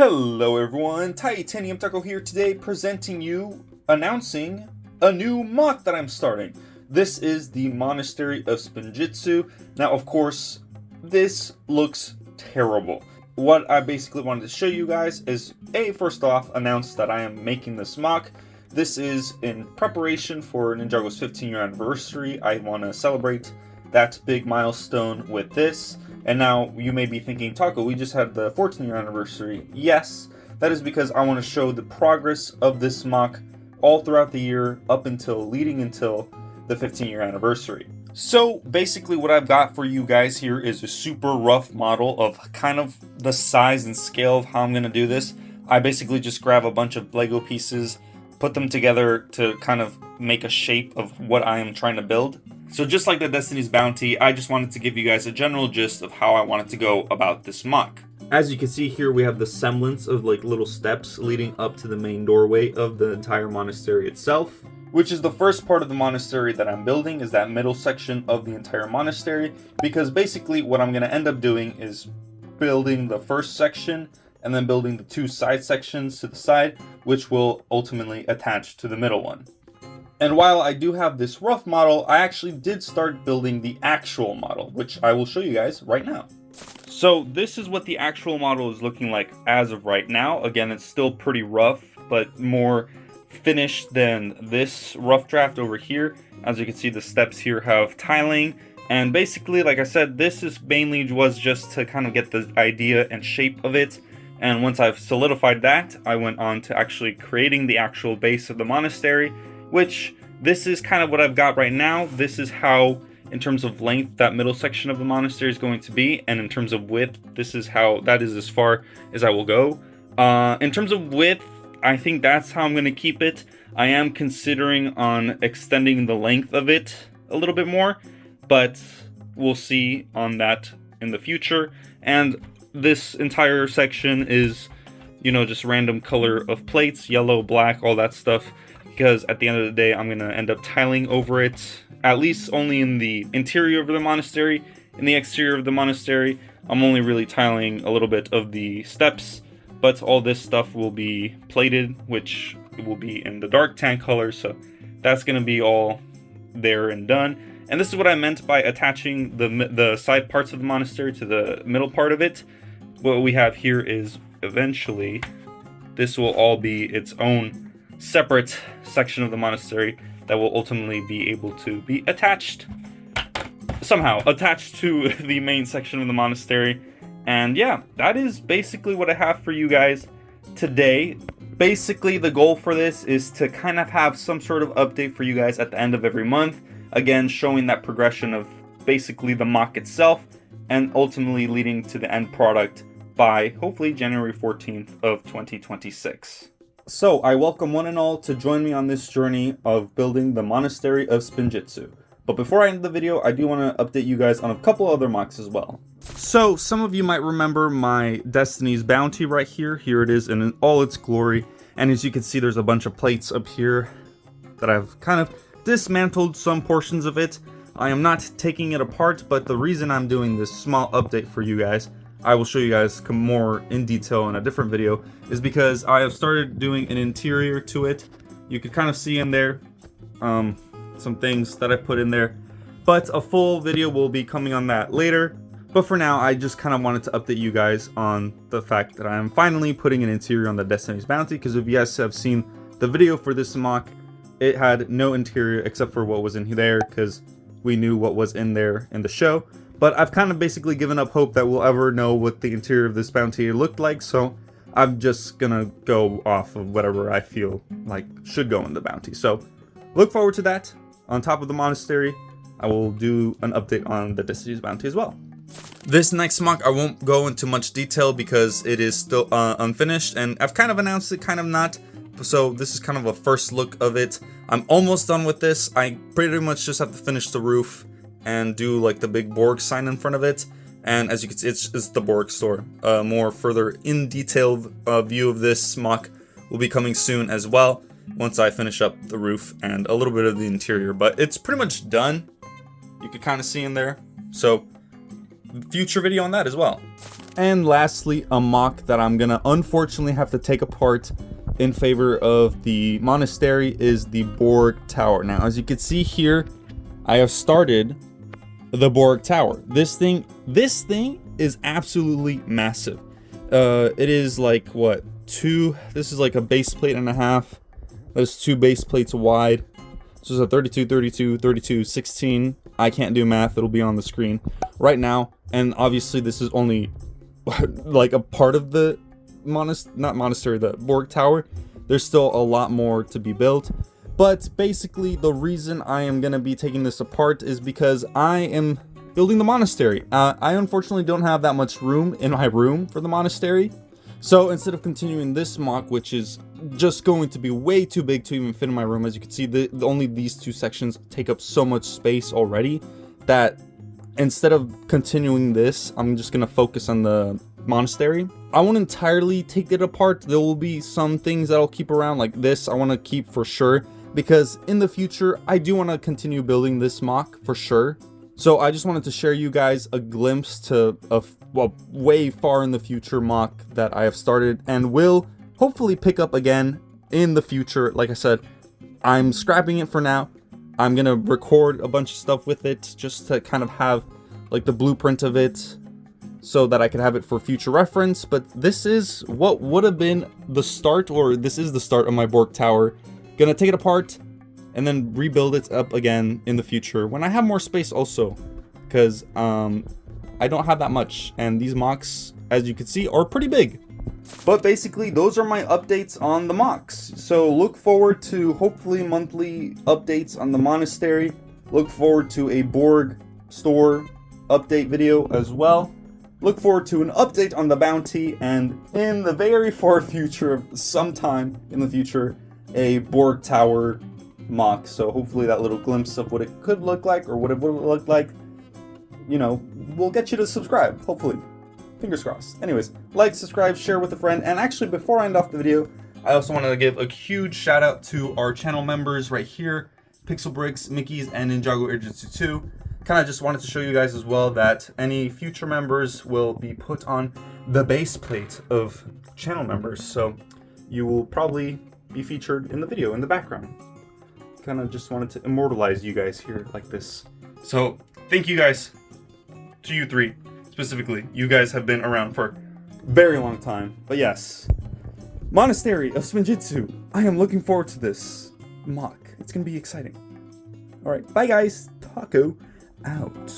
Hello everyone, Titanium Taco here today announcing a new MOC that I'm starting. This is the Monastery of Spinjitzu. Now of course, this looks terrible. What I basically wanted to show you guys is, first off, announce that I am making this MOC. This is in preparation for Ninjago's 15-year anniversary. I want to celebrate that big milestone with this. And now you may be thinking, Taco, we just had the 14-year anniversary. Yes, that is because I want to show the progress of this MOC all throughout the year leading until the 15-year anniversary. So basically what I've got for you guys here is a super rough model of kind of the size and scale of how I'm going to do this. I basically just grab a bunch of Lego pieces, put them together to kind of make a shape of what I am trying to build. So just like the Destiny's Bounty, I just wanted to give you guys a general gist of how I wanted to go about this MOC. As you can see here, we have the semblance of like little steps leading up to the main doorway of the entire monastery itself, which is the first part of the monastery that I'm building, is that middle section of the entire monastery, because basically what I'm going to end up doing is building the first section and then building the two side sections to the side, which will ultimately attach to the middle one. And while I do have this rough model, I actually did start building the actual model, which I will show you guys right now. So this is what the actual model is looking like as of right now. Again, it's still pretty rough, but more finished than this rough draft over here. As you can see, the steps here have tiling. And basically, like I said, this is mainly was just to kind of get the idea and shape of it. And once I've solidified that, I went on to actually creating the actual base of the monastery, which this is kind of what I've got right now. This is how, in terms of length, that middle section of the monastery is going to be. And in terms of width, this is how, that is as far as I will go. In terms of width, I think that's how I'm going to keep it. I am considering on extending the length of it a little bit more, but we'll see on that in the future. And this entire section is, just random color of plates, yellow, black, all that stuff. Because at the end of the day, I'm going to end up tiling over it, at least only in the interior of the monastery. In the exterior of the monastery, I'm only really tiling a little bit of the steps, but all this stuff will be plated, which will be in the dark tan color, so that's going to be all there and done. And this is what I meant by attaching the side parts of the monastery to the middle part of it. What we have here is, eventually, this will all be its own separate section of the monastery that will ultimately be able to be attached to the main section of the monastery. And yeah, that is basically what I have for you guys today. Basically, the goal for this is to kind of have some sort of update for you guys at the end of every month, again showing that progression of basically the MOC itself and ultimately leading to the end product by hopefully January 14th of 2026. So, I welcome one and all to join me on this journey of building the Monastery of Spinjitzu. But before I end the video, I do want to update you guys on a couple other MOCs as well. So, some of you might remember my Destiny's Bounty right here. Here it is in all its glory. And as you can see, there's a bunch of plates up here that I've kind of dismantled some portions of it. I am not taking it apart, but the reason I'm doing this small update for you guys, I will show you guys more in detail in a different video, is because I have started doing an interior to it. You can kind of see in there some things that I put in there, but a full video will be coming on that later. But for now, I just kind of wanted to update you guys on the fact that I am finally putting an interior on the Destiny's Bounty, because if you guys have seen the video for this MOC, it had no interior except for what was in there, because we knew what was in there in the show. But I've kind of basically given up hope that we'll ever know what the interior of this bounty looked like, so I'm just gonna go off of whatever I feel like should go in the bounty. So look forward to that. On top of the monastery, I will do an update on the Destiny's Bounty as well. This next MOC, I won't go into much detail because it is still unfinished, and I've kind of announced it, kind of not. So this is kind of a first look of it. I'm almost done with this. I pretty much just have to finish the roof and do like the big Borg sign in front of it. And as you can see, it's the Borg Store. More further in detailed view of this MOC will be coming soon as well, once I finish up the roof and a little bit of the interior. But it's pretty much done. You can kind of see in there. So future video on that as well. And lastly, a MOC that I'm gonna unfortunately have to take apart in favor of the monastery is the Borg Tower. Now, as you can see here, I have started the Borg Tower. This thing is absolutely massive. It is like what, this is like a base plate and a half. There's 2 base plates wide. So it's a 32, 32, 32, 16. I can't do math. It'll be on the screen right now. And obviously this is only like a part of the the Borg Tower. There's still a lot more to be built. But basically the reason I am going to be taking this apart is because I am building the monastery. I unfortunately don't have that much room in my room for the monastery. So instead of continuing this MOC, which is just going to be way too big to even fit in my room, as you can see, only these 2 sections take up so much space already that instead of continuing this, I'm just going to focus on the monastery. I won't entirely take it apart. There will be some things that I'll keep around, like this I want to keep for sure, because in the future, I do want to continue building this MOC for sure. So I just wanted to share you guys a glimpse to a way far in the future MOC that I have started and will hopefully pick up again in the future. Like I said, I'm scrapping it for now. I'm gonna record a bunch of stuff with it just to kind of have like the blueprint of it so that I could have it for future reference. But this is what would have been the start, or this is the start of my Borg Tower. Gonna take it apart and then rebuild it up again in the future when I have more space also, because I don't have that much, and these MOCs, as you can see, are pretty big. But basically, those are my updates on the MOCs. So look forward to hopefully monthly updates on the monastery. Look forward to a Borg Store update video as well. Look forward to an update on the bounty, and in the very far future, sometime in the future, a Borg Tower MOC. So hopefully that little glimpse of what it could look like, or what it would look like, you know, will get you to subscribe, hopefully. Fingers crossed. Anyways, like, subscribe, share with a friend, and actually before I end off the video, I also want to give a huge shout out to our channel members right here, Pixel Bricks, Mickey's, and Ninjago Irjitsu 2. Kind of just wanted to show you guys as well that any future members will be put on the base plate of channel members, so you will probably be featured in the video in the background. Kind of just wanted to immortalize you guys here like this. So thank you guys, to you 3 specifically. You guys have been around for a very long time. But yes, Monastery of Spinjitzu. I am looking forward to this MOC. It's gonna be exciting. Alright, bye guys. Taco out.